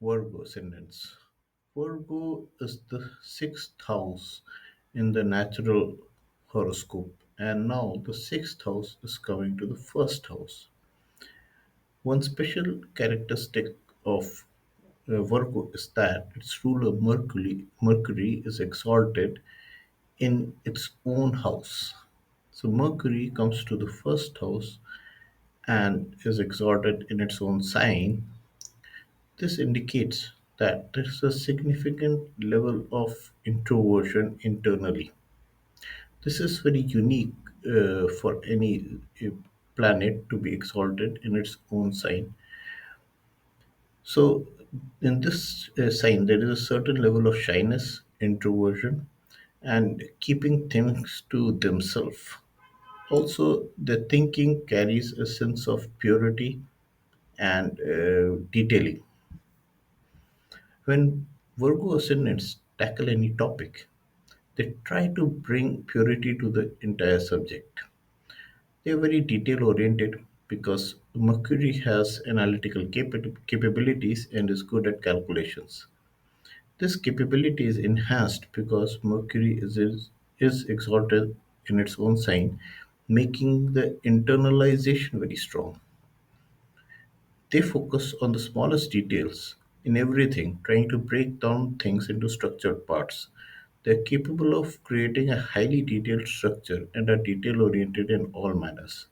Virgo ascendants. Virgo is the sixth house in the natural horoscope, and now the sixth house is coming to the first house. One special characteristic of Virgo is that its ruler Mercury is exalted in its own house. So Mercury comes to the first house and is exalted in its own sign. This indicates that there is a significant level of introversion internally. This is very unique for any planet to be exalted in its own sign. So, in this sign, there is a certain level of shyness, introversion, and keeping things to themselves. Also, the thinking carries a sense of purity and detailing. When Virgo ascendants tackle any topic, they try to bring purity to the entire subject. They are very detail oriented because Mercury has analytical capabilities and is good at calculations. This capability is enhanced because is exalted in its own sign, making the internalization very strong. They focus on the smallest details in everything, trying to break down things into structured parts. They're capable of creating a highly detailed structure and are detail oriented in all manners.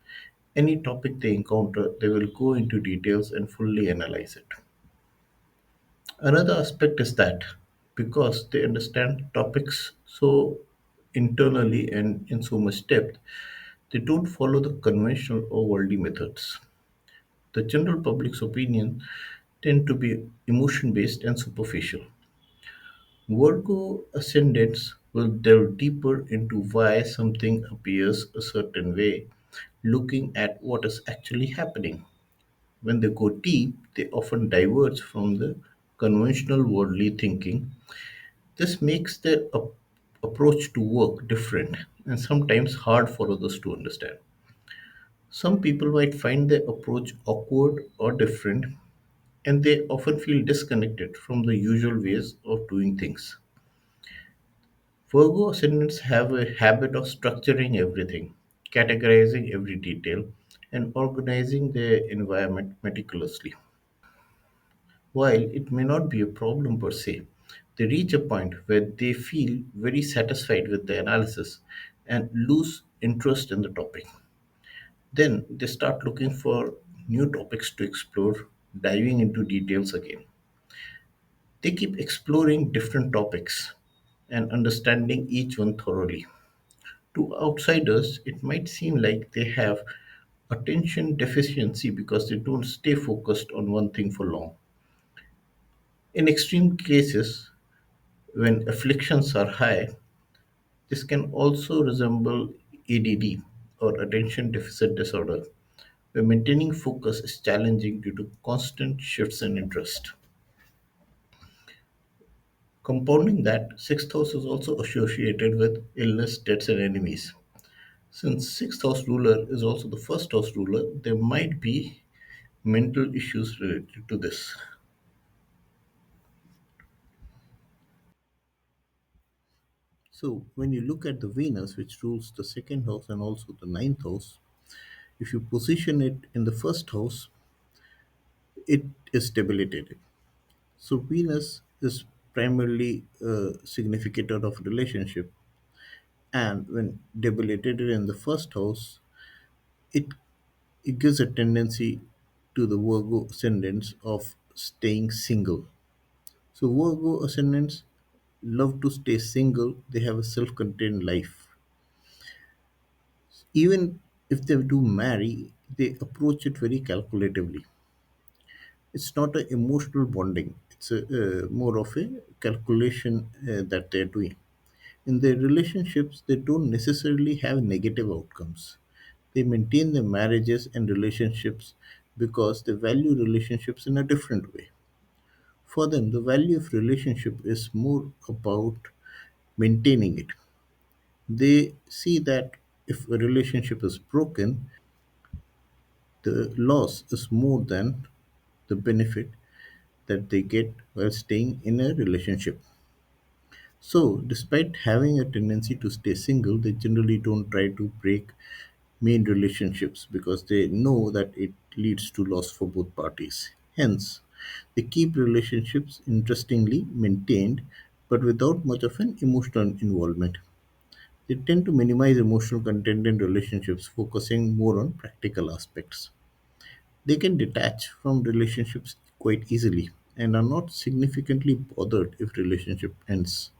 Any topic they encounter, they will go into details and fully analyze it. Another aspect is that because they understand topics so internally and in so much depth, they don't follow the conventional or worldly methods. The general public's opinion tend to be emotion based and superficial. Virgo ascendants will delve deeper into why something appears a certain way, looking at what is actually happening. When they go deep, they often diverge from the conventional worldly thinking. This makes their approach to work different and sometimes hard for others to understand. Some people might find their approach awkward or different, and they often feel disconnected from the usual ways of doing things. Virgo ascendants have a habit of structuring everything, categorizing every detail, and organizing their environment meticulously. While it may not be a problem per se, they reach a point where they feel very satisfied with the analysis and lose interest in the topic. Then they start looking for new topics to explore, diving into details again. They keep exploring different topics and understanding each one thoroughly. To outsiders, it might seem like they have attention deficiency because they don't stay focused on one thing for long. In extreme cases, when afflictions are high, this can also resemble ADD or attention deficit disorder, where maintaining focus is challenging due to constant shifts in interest. Compounding that, sixth house is also associated with illness, deaths, and enemies. Since sixth house ruler is also the first house ruler, there might be mental issues related to this. So, when you look at the Venus, which rules the second house and also the ninth house, if you position it in the first house, it is debilitated. So, Venus is primarily a significator of relationship, and when debilitated in the first house, it it gives a tendency to the Virgo ascendants of staying single. So Virgo ascendants love to stay single. They have a self-contained life. Even if they do marry, they approach it very calculatively. It's not an emotional bonding. It's more of a calculation that they're doing. In their relationships, they don't necessarily have negative outcomes. They maintain their marriages and relationships because they value relationships in a different way. For them, the value of relationship is more about maintaining it. They see that if a relationship is broken, the loss is more than the benefit. that they get while staying in a relationship. So, despite having a tendency to stay single, they generally don't try to break main relationships because they know that it leads to loss for both parties. Hence, they keep relationships interestingly maintained but without much of an emotional involvement. They tend to minimize emotional content in relationships, focusing more on practical aspects. They can detach from relationships quite easily and are not significantly bothered if relationship ends.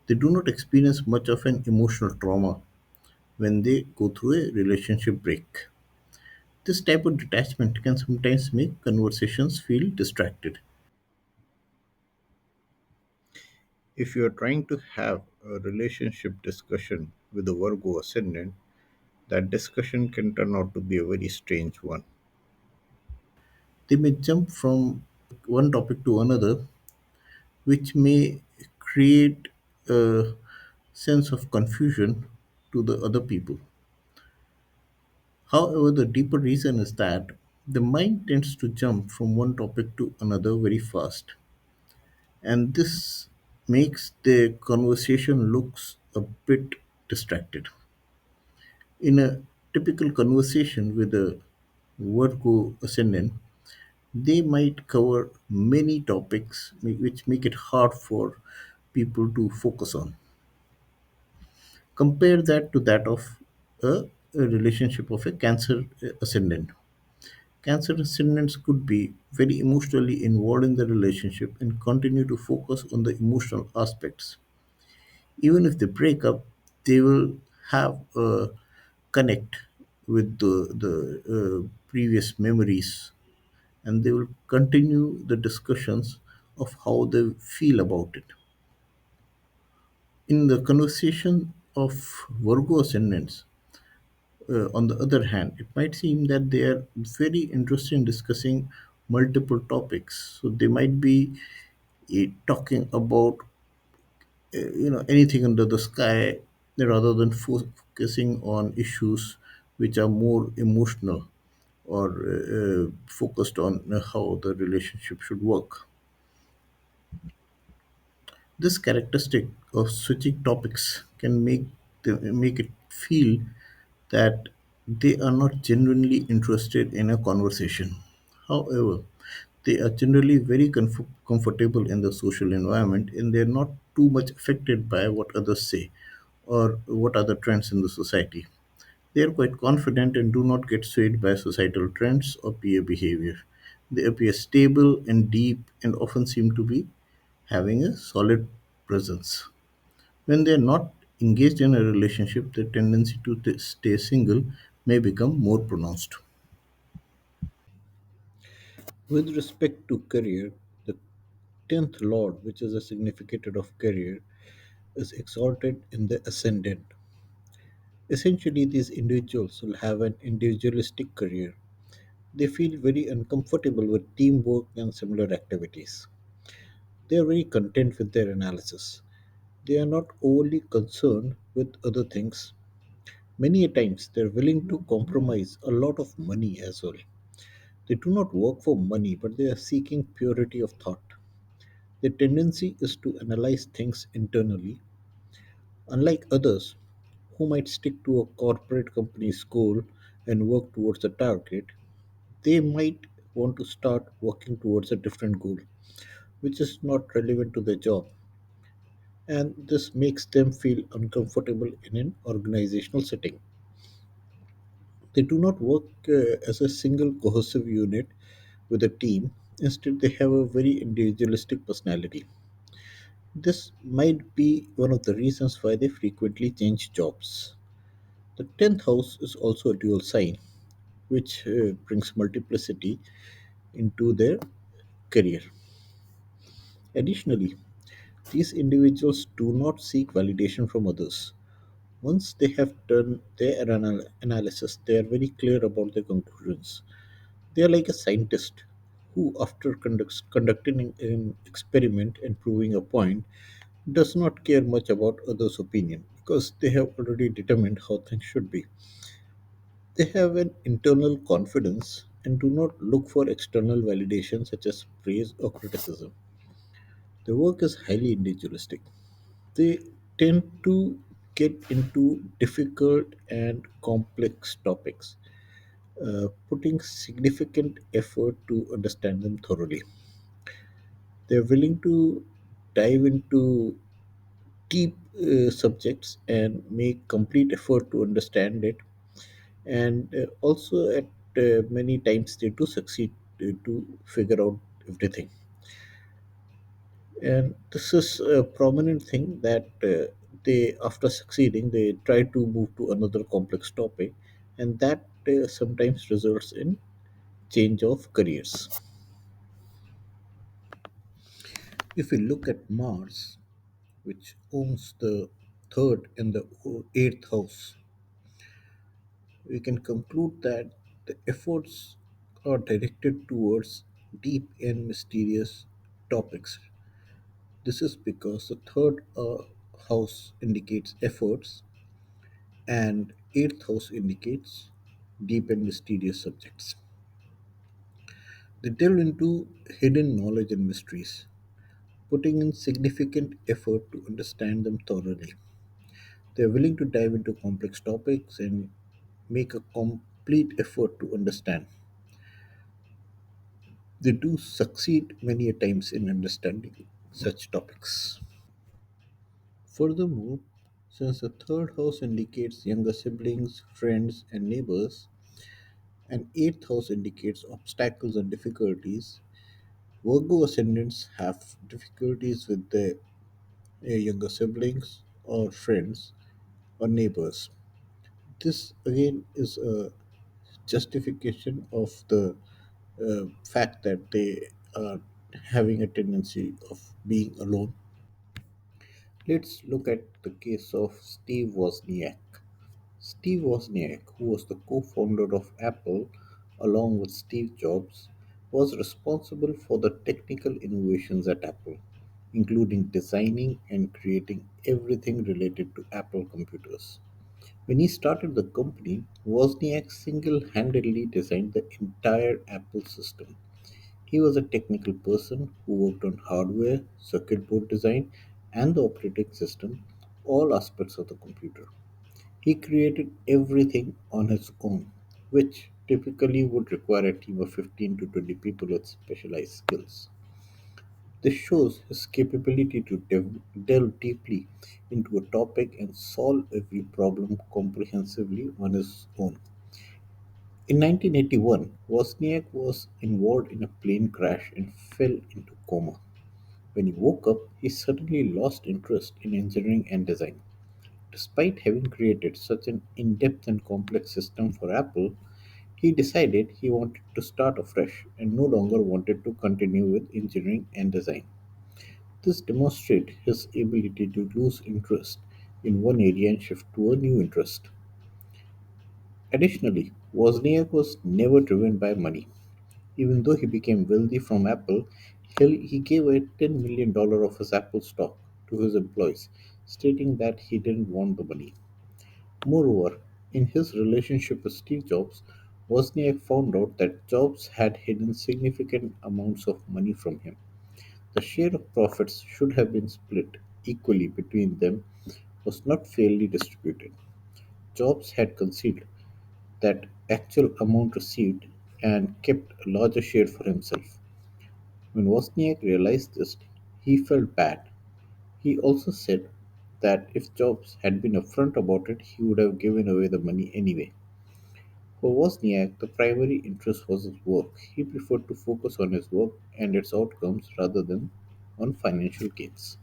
They do not experience much of an emotional trauma when they go through a relationship break. This type of detachment can sometimes make conversations feel distracted. If you are trying to have a relationship discussion with a Virgo ascendant, that discussion can turn out to be a very strange one. They may jump from one topic to another, which may create a sense of confusion to the other people. However, the deeper reason is that the mind tends to jump from one topic to another very fast, and this makes the conversation looks a bit distracted. In a typical conversation with a Virgo ascendant, they might cover many topics which make it hard for people to focus on. Compare that to that of a relationship of a Cancer ascendant. Cancer ascendants could be very emotionally involved in the relationship and continue to focus on the emotional aspects. Even if they break up, they will have a connect with the previous memories, and they will continue the discussions of how they feel about it. In the conversation of Virgo ascendants, on the other hand, it might seem that they are very interested in discussing multiple topics. So they might be talking about anything under the sky rather than focusing on issues which are more emotional or focused on how the relationship should work. This characteristic of switching topics can make it feel that they are not genuinely interested in a conversation. However, they are generally very comfortable in the social environment and they are not too much affected by what others say or what are the trends in the society. They are quite confident and do not get swayed by societal trends or peer behavior. They appear stable and deep and often seem to be having a solid presence. When they are not engaged in a relationship, the tendency to stay single may become more pronounced. With respect to career, the 10th Lord, which is a significator of career, is exalted in the ascendant. Essentially, these individuals will have an individualistic career. They feel very uncomfortable with teamwork and similar activities. They are very content with their analysis. They are not overly concerned with other things. Many a times they are willing to compromise a lot of money as well. They do not work for money, but they are seeking purity of thought. Their tendency is to analyze things internally, unlike others who might stick to a corporate company's goal and work towards a target. They might want to start working towards a different goal, which is not relevant to their job, and this makes them feel uncomfortable in an organizational setting. They do not work as a single cohesive unit with a team. Instead, they have a very individualistic personality. This might be one of the reasons why they frequently change jobs. The 10th house is also a dual sign, which brings multiplicity into their career. Additionally, these individuals do not seek validation from others. Once they have done their analysis, they are very clear about their conclusions. They are like a scientist who, after conducting an experiment and proving a point, does not care much about others' opinion because they have already determined how things should be. They have an internal confidence and do not look for external validation such as praise or criticism. Their work is highly individualistic. They tend to get into difficult and complex topics, putting significant effort to understand them thoroughly. They're willing to dive into deep subjects and make complete effort to understand it, and also at many times they do succeed to figure out everything. And this is a prominent thing that they, after succeeding, they try to move to another complex topic, and that sometimes results in change of careers. If we look at Mars, which owns the third and the eighth house, we can conclude that the efforts are directed towards deep and mysterious topics. This is because the third house indicates efforts and eighth house indicates deep and mysterious subjects. They delve into hidden knowledge and mysteries, putting in significant effort to understand them thoroughly. They are willing to dive into complex topics and make a complete effort to understand. They do succeed many a times in understanding such topics. Furthermore, since the third house indicates younger siblings, friends, and neighbors, and eighth house indicates obstacles and difficulties, Virgo ascendants have difficulties with their younger siblings or friends or neighbors. This again is a justification of the fact that they are having a tendency of being alone. Let's look at the case of Steve Wozniak. Steve Wozniak, who was the co founder of Apple along with Steve Jobs, was responsible for the technical innovations at Apple, including designing and creating everything related to Apple computers. When he started the company, Wozniak single handedly designed the entire Apple system. He was a technical person who worked on hardware, circuit board design, and the operating system, all aspects of the computer. He created everything on his own, which typically would require a team of 15 to 20 people with specialized skills. This shows his capability to delve deeply into a topic and solve every problem comprehensively on his own. In 1981, Wozniak was involved in a plane crash and fell into coma. When he woke up, he suddenly lost interest in engineering and design. Despite having created such an in depth and complex system for Apple, he decided he wanted to start afresh and no longer wanted to continue with engineering and design. This demonstrated his ability to lose interest in one area and shift to a new interest. Additionally, Wozniak was never driven by money. Even though he became wealthy from Apple, he gave away $10 million of his Apple stock to his employees, stating that he didn't want the money. Moreover, in his relationship with Steve Jobs, Wozniak found out that Jobs had hidden significant amounts of money from him. The share of profits should have been split equally between them was not fairly distributed. Jobs had concealed that actual amount received and kept a larger share for himself. When Wozniak realized this, he felt bad. He also said that if Jobs had been upfront about it, he would have given away the money anyway. For Wozniak, the primary interest was his work. He preferred to focus on his work and its outcomes rather than on financial gains.